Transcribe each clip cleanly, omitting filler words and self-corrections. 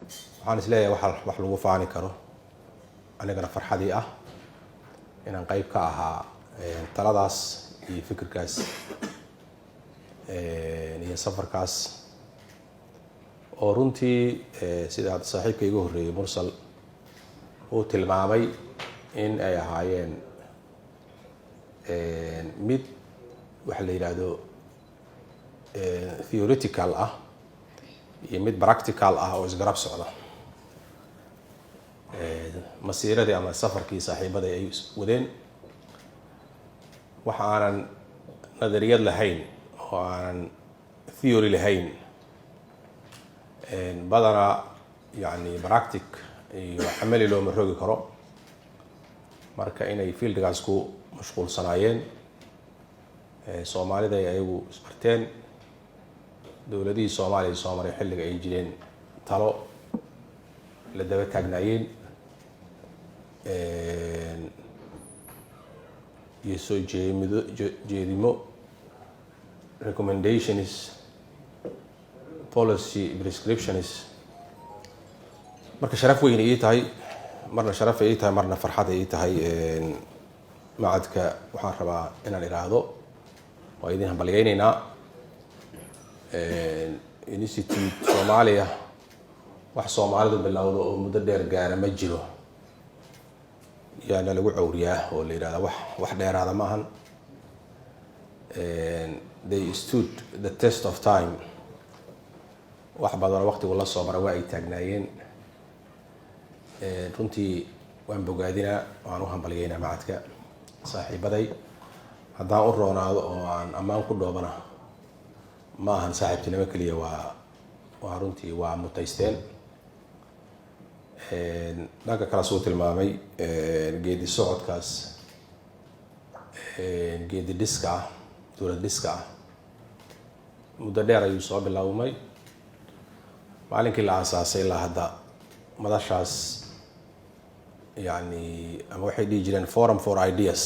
waxaan isleeyahay wax lagu faani karo anigana farxadii ah inaan qayb ka ahaa taladaas iyo fikirkaas iyo safarkaas oo runtii sida saaxiibka igu horreeyay mursal uu tilmaamay in ay ahaayeen mid waxa la yidhaahdo theoretical ah iyo mid practical ah oo isgarab socda. masiiradii ama safarkii saaxiibada ay wadeen waxa aanan nadariyad lahayn oo aanan theory lahayn badanaa yani practic iyo camali looma rogi karo, marka inay fieldigaas ku mashquulsanaayeen soomaalida ay ayagu isbarteen dowladihii Soomaaliya soo maray xilliga ay jireen talo la daba taagnaayeen iyo soo jeedimo recommendations policy prescriptions. marka sharaf weyn ay tahay, marna sharaf ay tahay, marna farxad ay tahay. macadka waxaan rabaa inaan iraahdo waa idin hambalyeynayna. Institute Soomaaliya wax Soomaalidu bilowdo oo muddo dheer gaara ma jiro, yaana lagu cawriyaa oo la yiraahdo wax dheeraada maahan. They stood the test of time. wax badan waqtigu la soo maray waa ay taagnaayeen. runtii waan bogaadinaa, waan u hambalyeynaa macadka saaxiibaday. haddaan u roonaado oo aan ammaan ku dhoobana ma ahan saaxiibtinimo keliya, waa runtii waa mutaysteen. dhanka kale suu tilmaamay geedi socodkaas geedi dhiska ah, dowlad dhiska ah muddo dheer ayuu soo bilaabmay. maalinkii la aasaasay ilaa hadda madashaas yani ama waxay dhihi jireen forum for ideas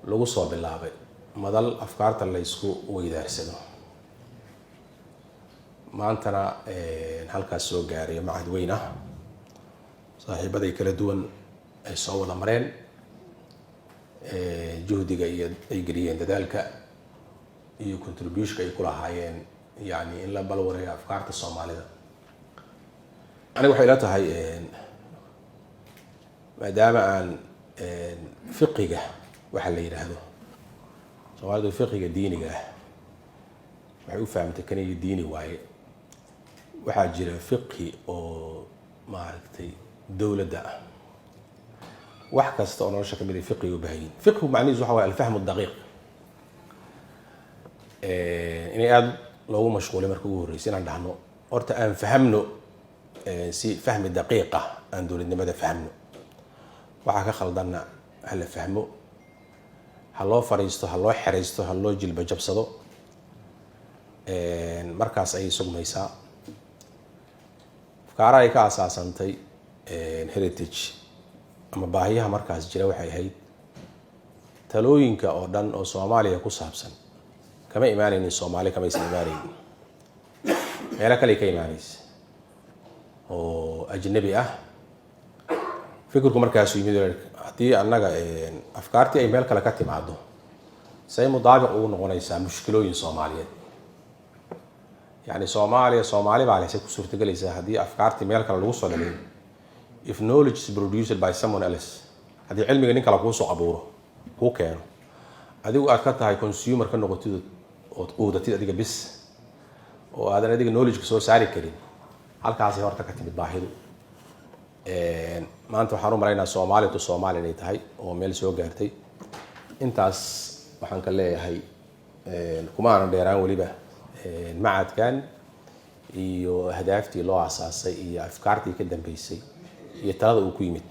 lagu soo bilaabay, madal afkaarta la isku weydaarsado. maantana halkaas soo gaaray macad weyn ah, saaxiibaday kala duwan ay soo wada mareen, juhdiga iyo ay geliyeen dadaalka iyo contribution ay ku lahaayeen yani in la balwareeyo afkaarta Soomaalida. aniga waxay ila tahay maadaama aan fiqiga waxa la yiraahdo Soomaalidu fiqiga diiniga ah waxay u fahamtay kaniga diini waaye. waxaa jira fiqi oo maaragtay dowladda ah, wax kasta oo nolosha kamid ah fiqiga u baahan yihiin. fiqigu macnihiisu waxa waaye alfahmu daqiiq, inay aad loogu mashquulay marka ugu horreysay inaan dhahno horta aan fahamno si fahmi daqiiqa aan dowladnimada fahamno, waxaa ka khaldanna ha la fahmo, ha loo fariisto, ha loo xeraysto, ha loo jilba jabsado, markaas ayay sugmaysaa. afkaaraha ay ka asaasantay heritage ama baahiyaha markaas jira waxay ahayd talooyinka oo dhan oo Soomaaliya ku saabsan kama imaanaynin Soomaali, kama aysan imaanaynin meelo kale ka imaanaysa oo ajnabi ah. fikirku markaas yimid haddii annaga afkaartii ay meel kale ka timaado say mudaabiq ugu noqonaysaa mushkilooyin Soomaaliyeed. yani Soomaali baa lehse ku suurtagelaysaa haddii afkaartii meel kale lagu soo dhaliyo. if knowledge is produced by someone else, haddii cilmiga nin kale kuu soo abuuro kuu keeno, adigu aad ka tahay consumer ka noqotid ood quudatid adiga bis oo aadan adiga knowledge ka soo saari karin, halkaasay horta ka timid baahidu. maanta waxaan u maraynaa Soomaali inay tahay oo meel soo gaartay. intaas waxaan ka leeyahay kuma aanan dheeraan weliba macadkan iyo ahdaaftii loo asaasay iyo afkaartii ka dambeysay iyo talada uu ku yimid.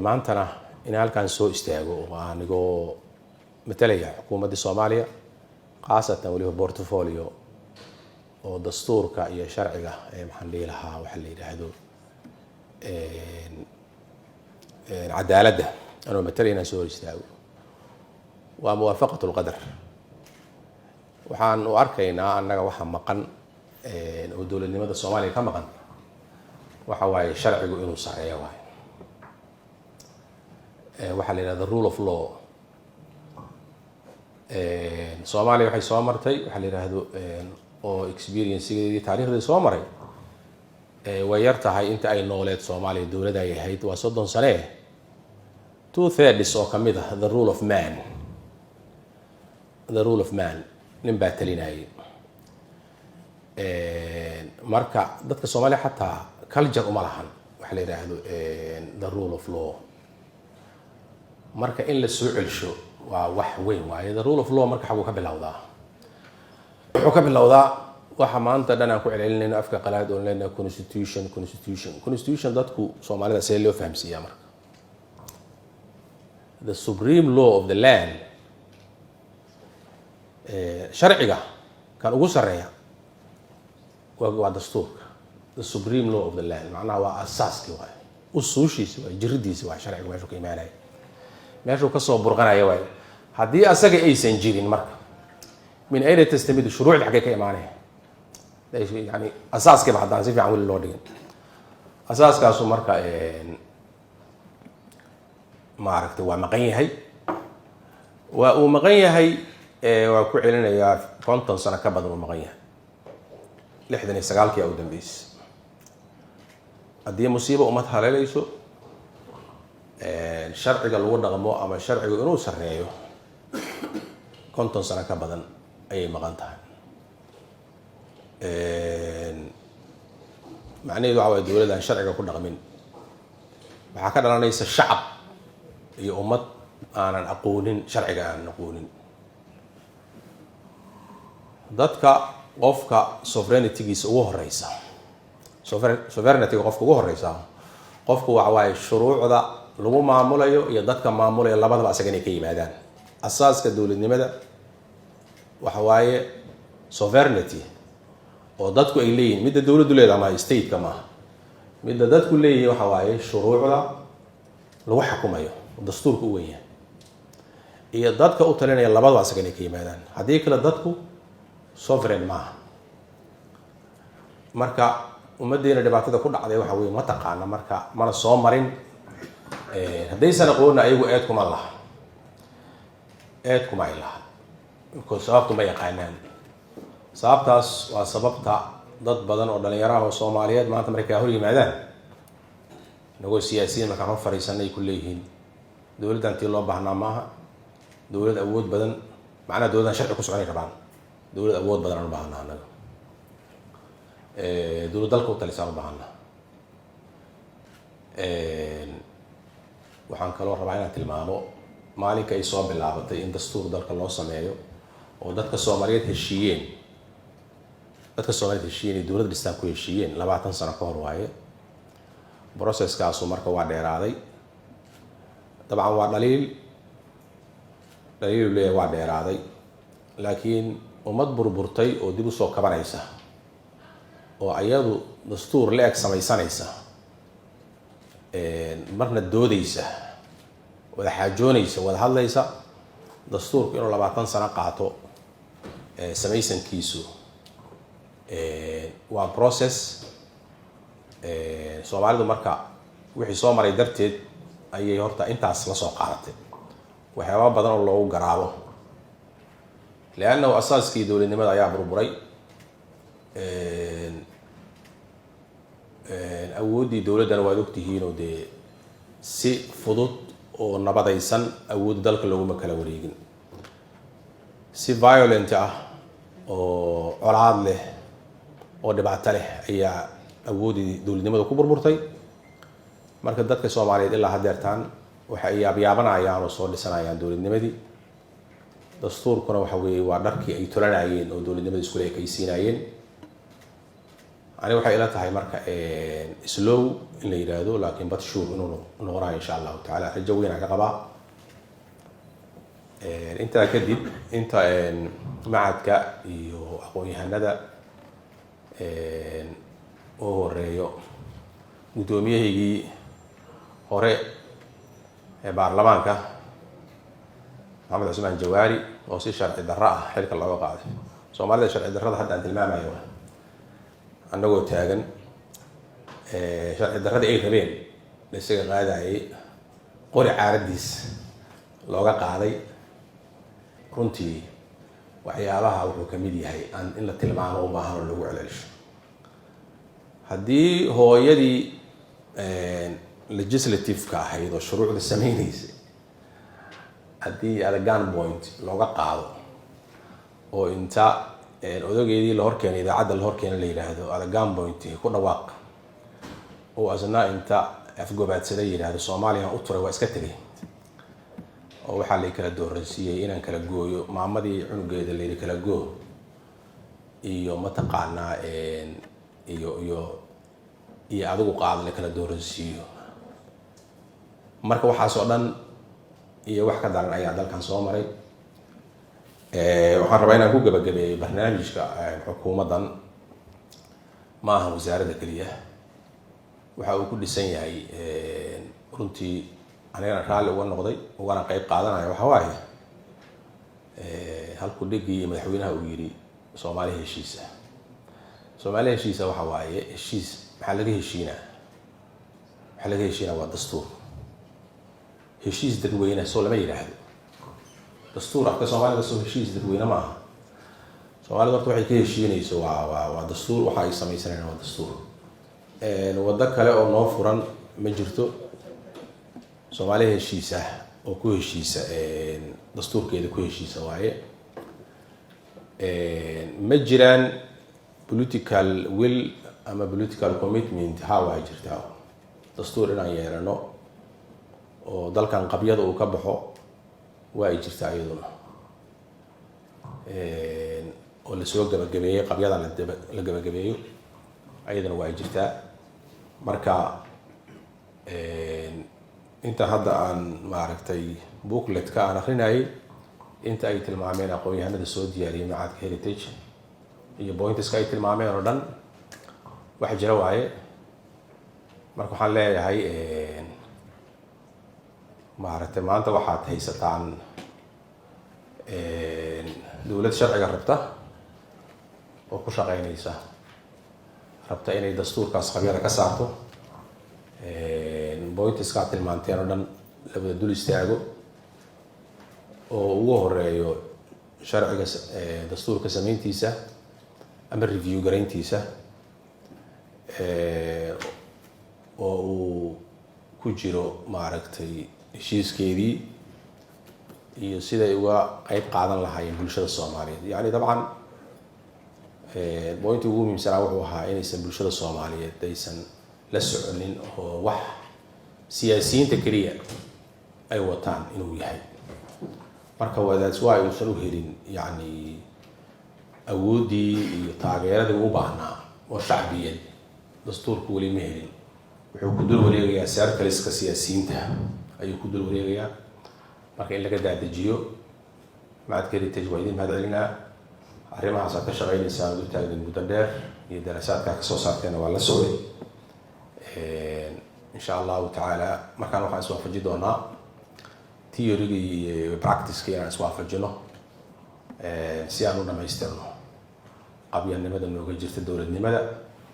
maantana in halkan soo istaago oo anigoo matalaya xukuumadda Soomaaliya, khaasatan weliba portfolio oo dastuurka iyo sharciga maxaan dhihi lahaa waxa la yiraahdo cadaaladda anoo matalayna soo istaago waa muwaafaqatul qadar. waxaan u arkaynaa annaga waxa maqan oo dowladnimada Soomaaliya ka maqan waxa waaye sharcigu inuu sareeyo waaye waxa la yiraahdaa rule of law Soomaaliya waxay soo martay waxa la yiraahdo oo experience-geedii taariikhda soo maray way yar tahay inta ay nooleed Soomaaliya dowladda ay ahayd waa 30 sano 2/3 oo kamid ah the rule of man nin baa talinayay marka dadka Soomaaliya xataa culture uma lahan waxa la yiraahdo the rule of law marka in la soo celsho waa wax weyn waaye the rule of law marka xagu ka bilowdaa wuxuu ka bilowdaa waxa maanta dhan aan ku celcelinayno afka qalaad oo leena constitution dadku Soomaalida see loo fahamsiiyaa marka the supreme law of the land sharciga kan ugu sareeya waa dastuurka the supreme law of the land macnaha waa asaaski waaye usuushiisa waa jiridiisa waa sharciga meesha ka imaanaya meesha ka soo burqanaya waaye haddii asaga aysan jirin marka min ayna tastamid shuruucda xagee ka imaanaya yani asaaskiiba haddaan si fiican weli loo dhigin asaaskaasu marka maaragtay waa maqan yahay waa uu maqan yahay waa ku celinayaa 50 sano ka badan uu maqan yahay 69kii ugu dambeysay haddii musiibo umad haleelayso sharciga lagu dhaqmo ama sharcigu inuu sareeyo 50 sano ka badan ayay maqan tahay macnaheedu waxa waaye dowladda aan sharciga ku dhaqmin waxaa ka dhalanaysa shacab iyo ummad aanan aqoonin sharciga aan aqoonin dadka qofka sovereignty-giisa ugu horeysa sovereignty-ga qofka ugu horeysa qofku waxa waaye shuruucda lagu maamulayo iyo dadka maamulaya labadaba asaga inay ka yimaadaan asaaska dowladnimada waxa waaye sovereignty oo dadku ay leeyihiin midda dowladdu leedahay ama state-ka maaha midda dadku leeyihiin waxa waaye shuruucda lagu xukumayo dastuurka u weyn yahay iyo dadka u talinaya labadaba asaga inay ka yimaadaan haddii kale dadku sovereign maaha marka ummaddeena dhibaatada ku dhacday waxa weeye ma taqaana marka mana soo marin haddaysan aqoonna ayagu eed kuma ay laha because sababtu ma yaqaanaan sababtaas waa sababta dad badan oo dhalinyaraha oo Soomaaliyeed maanta markay hor yimaadaan nagoo siyaasiyiin markaan hor fariisanay ku leeyihiin dowladdan tii loo baahnaa maaha dowlad awood badan macnaha dowladdan sharci ku soconay rabaan dowlad awood badan aan u baahnaa anaga dowlad dalka u talisaan u baahnaa waxaan kaloo rabaa inaan tilmaamo maalinka ay soo bilaabatay in dastuur dalka loo sameeyo oo dadka Soomaaliyeed heshiiyeen ay dowlad dhistaan ku heshiiyeen 20 sano ka hor waaye processkaasu marka waa dheeraaday dabcan waa dhaliil leeyahay waa dheeraaday laakiin ummad burburtay oo dib u soo kabanaysa oo ayadu dastuur leeg samaysanaysa marna doodaysa wada xaajoonaysa wada hadlaysa dastuurku inuu 20 sano qaato samaysankiisu waa process Soomaalidu marka wixii soo maray darteed ayay horta intaas la soo qaadatay waxyaabo badan oo loogu garaabo لأنه أساسكii dowladnimada ayaa burburay awoodii dowladana waad ogtihiin oo dee si fudud oo nabadaysan awood dalka looguma kala wareegin si violent ah oo colaad leh oo dhibaato leh ayaa awoodii dowladnimada ku burburtay marka dadka Soomaaliyeed ilaa hadeertaan waxa ay yaabanayaan oo soo dhisanayaan dowladnimadii dastuurkuna waxa weeye waa dharkii ay tolanayeen oo dowladnimada isku leekaysiinayeen ani waxay ila tahay marka slow in la yiraahdo laakiin but sure inuu noqonayo insha Allah taala rajo weyn ka qaba inta kadib inta macadka iyo aqoon-yahanada oo horeeyo gudoomiyahaygi hore ee baarlamaanka محمد عثمان جواري oo si sharci darro ah xilka looga qaaday Soomaalida sharci darrada hadda aan tilmaamayo annagoo taagan sharci darradii ay rabeen la isaga qaadayay qori caaradiis looga qaaday runtii waxyaabaha wuxuu ka mid yahay in la tilmaamo u baahan oo lagu celcelisho. haddii hooyadii legislative-ka ahayd oo shuruucda sameynaysay haddii gun point looga qaado oo inta odageedii la horkeenay idaacadda la horkeena la yidhaahdo gun point ku dhawaaq oo asna inta afgobaadsada yidhaahdo Soomaaliya u turay waa iska tegay oo waxaa la kala dooransiiyay inaan kala gooyo maamadii cunugeeda la kala gooyo iyo mataqaanaa iyo adigu qaad la kala dooransiiyo. marka waxaas oo dhan iyo wax ka daran ayaa dalkan soo maray. waxaan rabaa inaan ku gabagabeeyo barnaamijka xukuumaddan ma aha wasaaradda keliya waxa uu ku dhisan yahay runtii anigana raalli uga noqday ugana qayb qaadanayo waxa waaye halku dhigii madaxweynaha uu yiri Soomaaliya heshiisa. Soomaaliya heshiisa waxa waaye heshiis maxaa laga heshiinaa? waxa laga heshiinaa waa dastuur. heshiis dadweyne soo lama yiraahdo. dastuur afka Soomaaliga soo heshiis dadweyne ma aha. Soomaalidu horta waxay ka heshiinayso waa dastuur, waxa ay samaysanayaan waa dastuur. waddo kale oo noo furan ma jirto. Soomaaliya heshiisa oo ku heshiisa dastuurkeeda ku heshiisa waaye. ma jiraan political will ama political commitment waa jirtaa dastuur inaan yeelano oo dalkan qabyada uu ka baxo waa ay jirtaa iyaduna oo la soo gabagabeeyay qabyada la gabagabeeyo ayadana waa ay jirtaa. marka inta hadda aan maaragtay booklet-ka aan akrinayay inta ay tilmaameen aqoon-yahanada soo diyaariyay macadka Heritage iyo points-ka ay tilmaameen oo dhan wax jira waaye. marka waxaan leeyahay maaragtay maanta waxaad haysataan dowlad sharciga rabta oo ku shaqeynaysa rabta inay dastuurkaas qabyada ka saarto. points-ka tilmaanteen oo dhan labada dul istaago oo ugu horeeyo sharciga dastuurka sameyntiisa ama review garayntiisa oo uu ku jiro maaragtay heshiiskeedii iyo siday uga qayb qaadan lahaayeen bulshada Soomaaliyeed. yani dabcan point ugu muhiimsan wuxuu ahaa inaysan bulshada Soomaaliyeed aysan la soconin oo wax siyaasiyiinta kaliya ay wataan inuu yahay. marka wadaas waa aysan u helin yani awoodii iyo taageeradii u baahnaa oo shacbiyad dastuurku wali ma helin. wuxuu ku dul wareegayaa sarkaliska siyaasiyiinta ayuu ku dul wareegayaa. marka in laga daadajiyo macadka Heritage waa idin mahadcelinaa. arrimahaas aad ka shaqeynaysaa u taagin muddo dheer iyo daraasaadka ka soo saarteena waa la socday. insha allahu tacaala markaan waxaan iswaafaji doonaa theory-ga iyo practice-ka inaan iswaafajino si aan u dhamaystirno qabyanimada nooga jirta dowladnimada